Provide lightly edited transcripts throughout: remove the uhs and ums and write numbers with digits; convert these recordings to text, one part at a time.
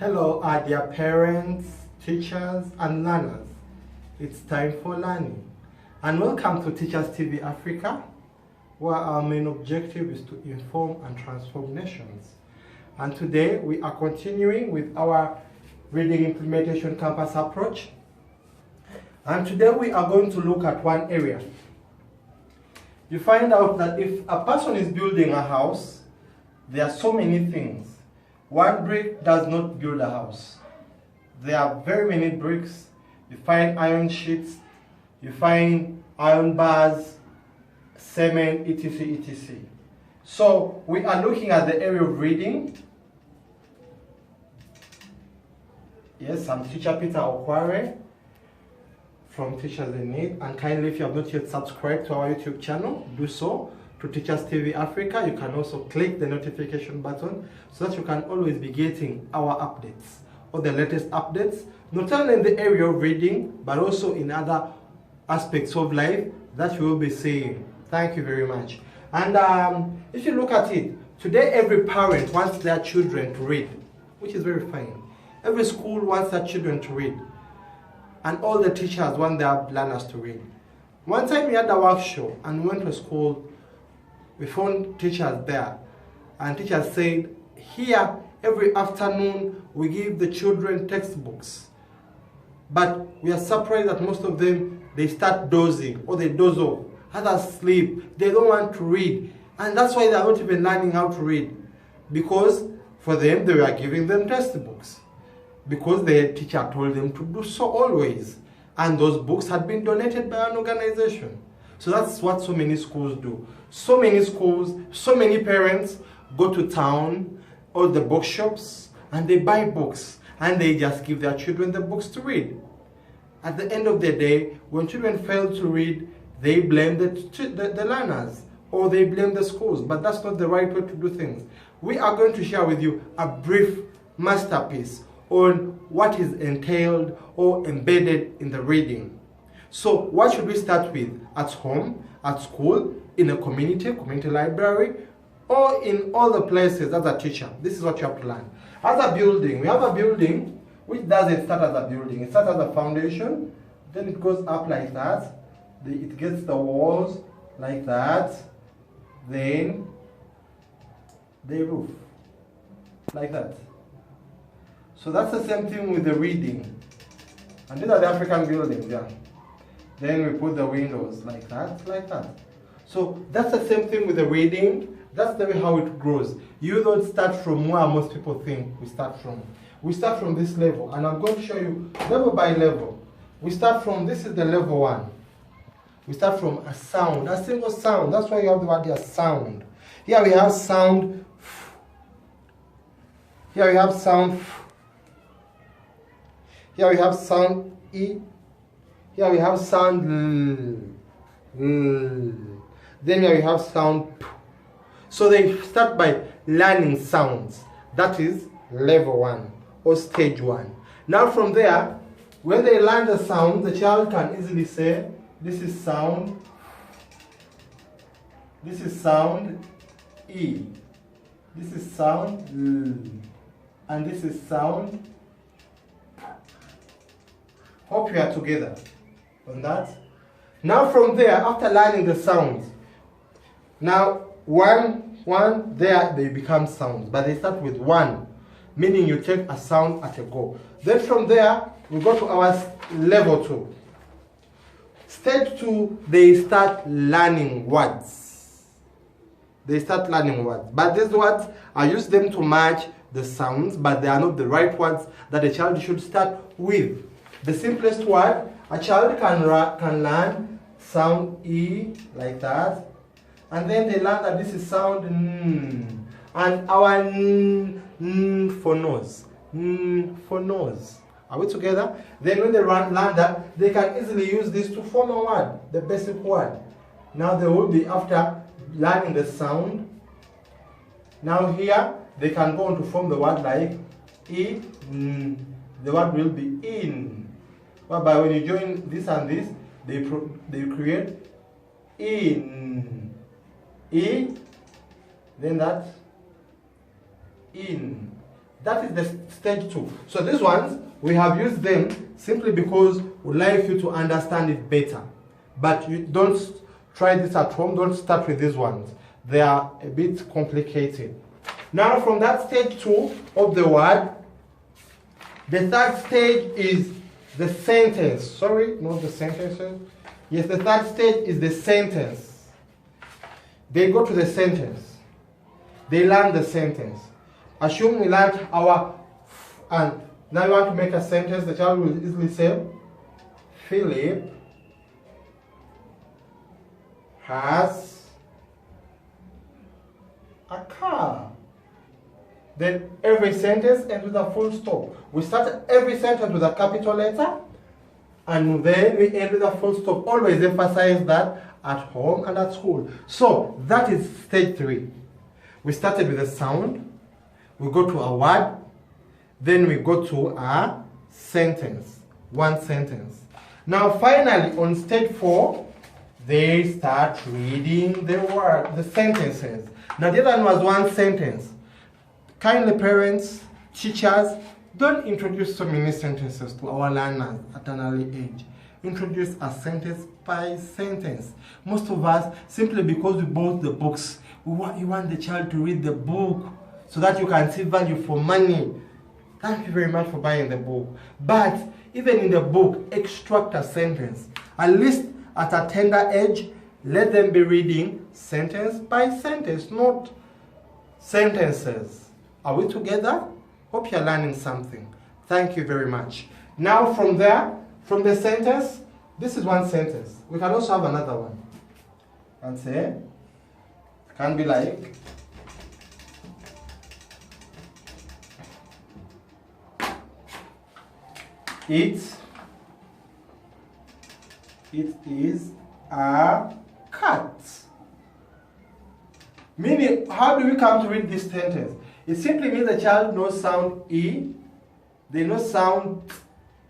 Hello, our dear parents, teachers, and learners. It's time for learning. And welcome to Teachers TV Africa, where our main objective is to inform and transform nations. And today we are continuing with our Reading Implementation Campus approach. And today we are going to look at one area. You find out that if a person is building a house, there are so many things. One brick does not build a house. There are very many bricks. You find iron sheets, you find iron bars, cement, etc., etc. So we are looking at the area of reading. Yes, I'm Teacher Peter Okware from Teachers in Need. And kindly, if you have not yet subscribed to our YouTube channel, do so. To Teachers TV Africa, you can also click the notification button so that you can always be getting our updates or the latest updates, not only in the area of reading, but also in other aspects of life that we will be seeing. Thank you very much. And if you look at it, today every parent wants their children to read, which is very fine. Every school wants their children to read, and all the teachers want their learners to read. One time we had a workshop and we went to school. We found teachers there, and teachers said, here every afternoon we give the children textbooks, but we are surprised that most of them, they start dozing or they doze off, others sleep, they don't want to read, and that's why they are not even learning how to read, because for them they were giving them textbooks, because their teacher told them to do so always, and those books had been donated by an organization. So that's what so many schools do. So many schools, so many parents go to town or the bookshops and they buy books and they just give their children the books to read. At the end of the day, when children fail to read, they blame the learners or they blame the schools, but that's not the right way to do things. We are going to share with you a brief masterpiece on what is entailed or embedded in the reading. So what should we start with? At home, at school, in a community library, or in all the places as a teacher? This is what you have to learn. As a building, we have a building which doesn't start as a building. It starts as a foundation, then it goes up like that. It gets the walls like that, then the roof, like that. So that's the same thing with the reading. And these are the African buildings, yeah. Then we put the windows like that, like that. So that's the same thing with the reading. That's the way how it grows. You don't start from where most people think we start from. We start from this level, and I'm going to show you level by level. We start from, this is the level 1. We start from a sound, a single sound. That's why you have the word here, sound. Here we have sound. Here we have sound. Here we have sound E. Here we have sound Then here we have sound P. So they start by learning sounds. That is level 1 or stage 1. Now from there, when they learn the sound, the child can easily say, this is sound, this is sound E, this is sound L, and this is sound P. Hope you are together on that. Now from there, after learning the sounds, now one there they become sounds, but they start with 1, meaning you take a sound at a go. Then from there we go to our level 2. Stage 2, they start learning words. They start learning words, but these words, I use them to match the sounds, but they are not the right words that a child should start with. The simplest word, a child can learn sound E like that, and then they learn that this is sound N, and our N for nose, N for nose. Are we together? Then when they learn that, they can easily use this to form a word, the basic word. Now they will be, after learning the sound, now here they can go on to form the word like E, N. The word will be in. Whereby when you join this and this, they create in. E, then that in. That is the stage 2. So these ones, we have used them simply because we like you to understand it better. But you don't try this at home, don't start with these ones. They are a bit complicated. Now from that stage 2 of the word, the third stage is the sentence. Sorry, not the sentences. Yes, the third stage is the sentence. They go to the sentence. They learn the sentence. Assume we learned our, and now you want to make a sentence, the child will easily say, Philip has a car. Then every sentence ends with a full stop. We start every sentence with a capital letter, and then we end with a full stop. Always emphasize that at home and at school. So that is stage 3. We started with a sound, we go to a word, then we go to a sentence, one sentence. Now finally on stage 4, they start reading the sentences. Now the other one was one sentence. Kindly parents, teachers, don't introduce so many sentences to our learners at an early age. Introduce a sentence by sentence. Most of us, simply because we bought the books, you want the child to read the book so that you can see value for money. Thank you very much for buying the book. But even in the book, extract a sentence. At least at a tender age, let them be reading sentence by sentence, not sentences. Are we together? Hope you're learning something. Thank you very much. Now from there, from the sentence, this is one sentence. We can also have another one. And say, can be like, it is a cat. Meaning, how do we come to read this sentence? It simply means the child knows sound E, they know sound T,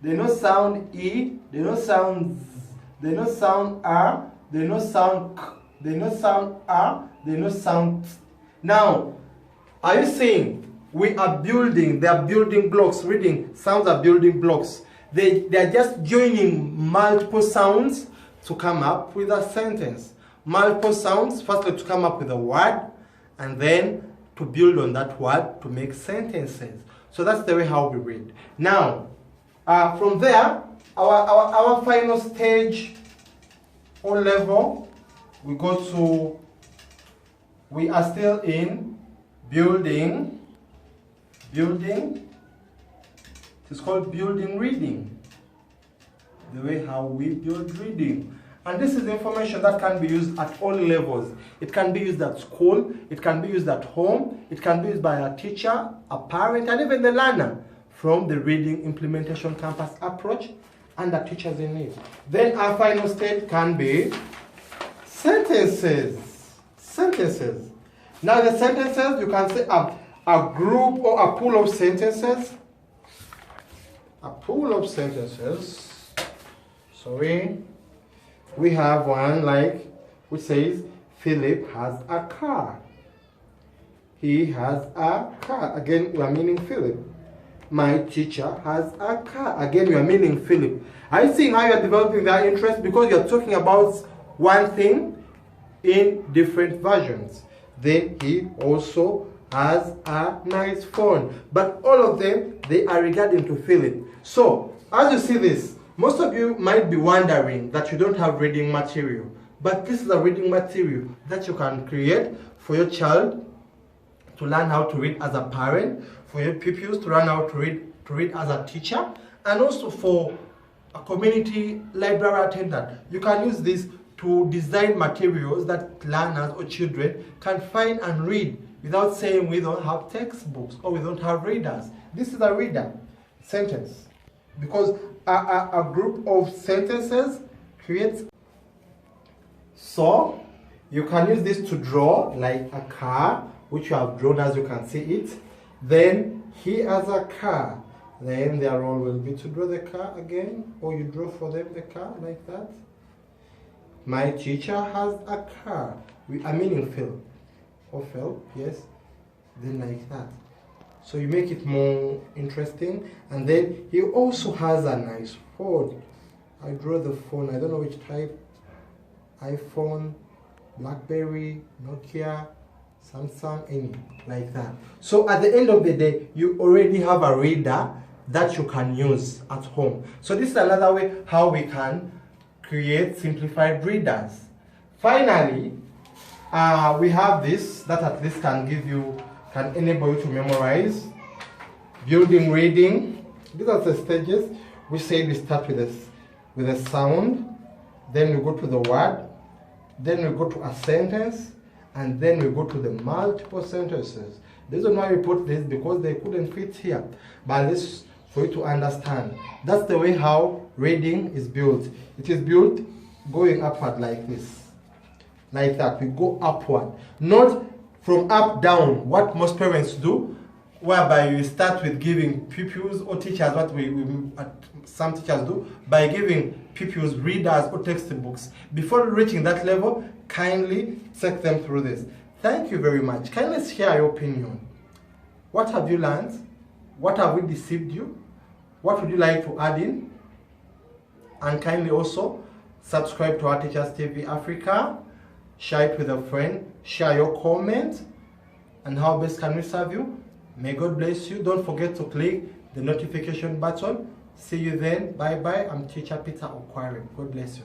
they know sound E, they know sound Z, they know sound R, they know sound K, they know sound R, they know sound T. Now, are you saying we are building, they are building blocks, reading sounds are building blocks. They are just joining multiple sounds to come up with a sentence. Multiple sounds, firstly to come up with a word, and then to build on that word to make sentences. So that's the way how we read. Now, from there, our final stage or level, we are still in building. It's called building reading. The way how we build reading. And this is information that can be used at all levels. It can be used at school, it can be used at home, it can be used by a teacher, a parent, and even the learner from the Reading Implementation Campus approach and the Teachers in Need. Then our final stage can be sentences. Sentences. Now the sentences, you can say a group or a pool of sentences. A pool of sentences. Sorry. We have one like which says Philip has a car. He has a car. Again, we are meaning Philip. My teacher has a car. Again, we are meaning Philip. Are you seeing how you are developing that interest? Because you are talking about one thing in different versions. Then he also has a nice phone. But all of them, they are regarding to Philip. So, as you see this, most of you might be wondering that you don't have reading material. But this is a reading material that you can create for your child to learn how to read as a parent, for your pupils to learn how to read as a teacher, and also for a community library attendant. You can use this to design materials that learners or children can find and read without saying we don't have textbooks or we don't have readers. This is a reader sentence, because a group of sentences creates. So you can use this to draw like a car, which you have drawn as you can see it. Then he has a car. Then their role will be to draw the car again, or you draw for them the car like that. My teacher has a car. We are meaning Phil. Or Phil, yes. Then like that. So you make it more interesting. And then he also has a nice phone. I draw the phone, I don't know which type. iPhone, BlackBerry, Nokia, Samsung, any like that. So at the end of the day, you already have a reader that you can use at home. So this is another way how we can create simplified readers. Finally, we have this that at least can enable you to memorize. Building reading. These are the stages. We say we start with a sound, then we go to the word, then we go to a sentence, and then we go to the multiple sentences. The reason why we put this because they couldn't fit here, but this for you to understand. That's the way how reading is built. It is built going upward like this, like that. We go upward, not from up down. What most parents do, whereby you start with giving pupils or teachers, what some teachers do, by giving pupils readers or textbooks. Before reaching that level, kindly take them through this. Thank you very much. Kindly share your opinion. What have you learned? What have we deceived you? What would you like to add in? And kindly also subscribe to our Teachers TV Africa. Share it with a friend. Share your comment. And how best can we serve you? May God bless you. Don't forget to click the notification button. See you then. Bye bye. I'm Teacher Peter Okware. God bless you.